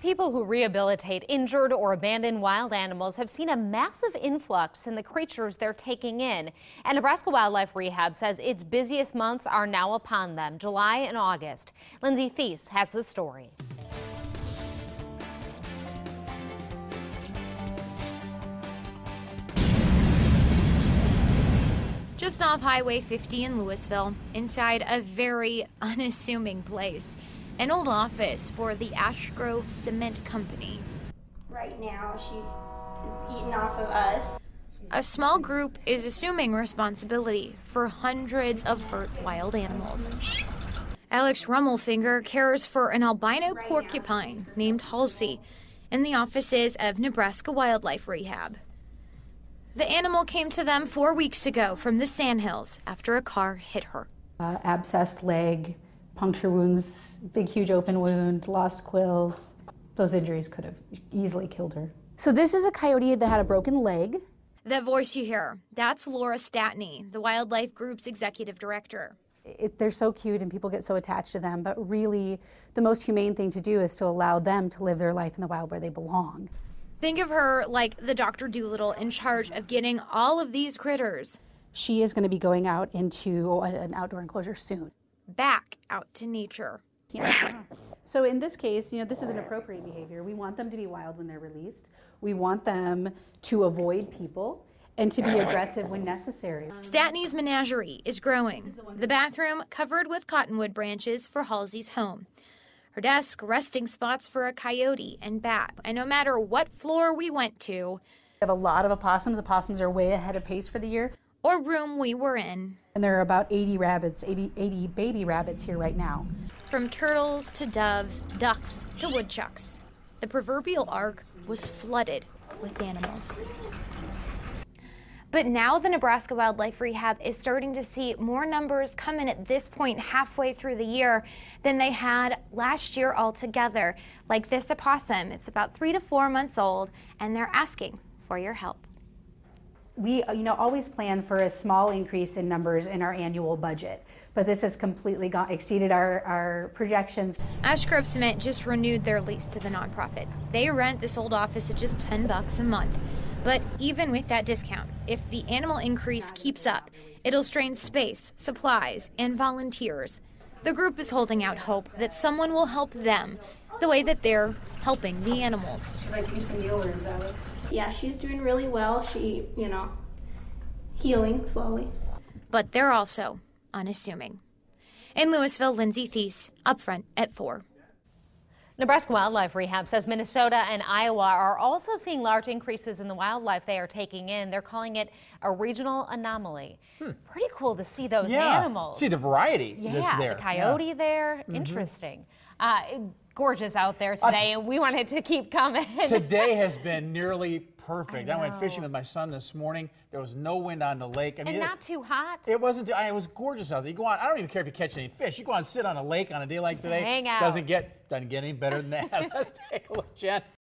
People who rehabilitate injured or abandoned wild animals have seen a massive influx in the creatures they're taking in. And Nebraska Wildlife Rehab says its busiest months are now upon them, July and August. Lindsay Thies has the story. Just off Highway 50 in Louisville, inside a very unassuming place, an old office for the Ash Grove Cement Company. Right now, she is eating off of us. A small group is assuming responsibility for hundreds of hurt wild animals. Alex Rummelfinger cares for an albino porcupine named Halsey in the offices of Nebraska Wildlife Rehab. The animal came to them 4 weeks ago from the Sandhills after a car hit her. Abscessed leg, puncture wounds, big huge open wound, lost quills. Those injuries could have easily killed her. So this is a coyote that had a broken leg. That voice you hear, that's Laura Statney, the wildlife group's executive director. They're so cute and people get so attached to them, but really the most humane thing to do is to allow them to live their life in the wild where they belong. Think of her like the Dr. Dolittle in charge of getting all of these critters. She is going to be going out into an outdoor enclosure soon. Back out to nature. Yeah. So in this case, this is an appropriate behavior. We want them to be wild when they're released. We want them to avoid people and to be aggressive when necessary. Statney's menagerie is growing. The bathroom covered with cottonwood branches for Halsey's home. Her desk, resting spots for a coyote and bat. And no matter what floor we went to, We have a lot of opossums. Opossums are way ahead of pace for the year. or room we were in. And there are about 80 rabbits, 80 baby rabbits here right now. From turtles to doves, ducks to woodchucks, the proverbial ark was flooded with animals. But now the Nebraska Wildlife Rehab is starting to see more numbers come in at this point halfway through the year than they had last year altogether. Like this opossum, it's about 3 to 4 months old, and they're asking for your help. We always plan for a small increase in numbers in our annual budget, but this has completely exceeded our projections. Ash Grove Cement just renewed their lease to the nonprofit. They rent this old office at just $10 a month. But even with that discount, if the animal increase keeps up, it'll strain space, supplies, and volunteers. The group is holding out hope that someone will help them the way that they're helping the animals. Should I give you some meal words, Alex? Yeah, she's doing really well. She, healing slowly. But they're also unassuming. In Louisville, Lindsay Thies, up front at 4. Nebraska Wildlife Rehab says Minnesota and Iowa are also seeing large increases in the wildlife they are taking in. They're calling it a regional anomaly. Pretty cool to see those animals. See the variety that's there. The coyote there. Interesting. Gorgeous out there today, and we want it to keep coming. Today has been nearly perfect. I went fishing with my son this morning. There was no wind on the lake. I mean, and not too hot. It wasn't. It was gorgeous out there. You go on. I don't even care if you catch any fish. You go on and sit on a lake on a day like today. Hang out. Doesn't get any better than that. Let's take a look, Jen.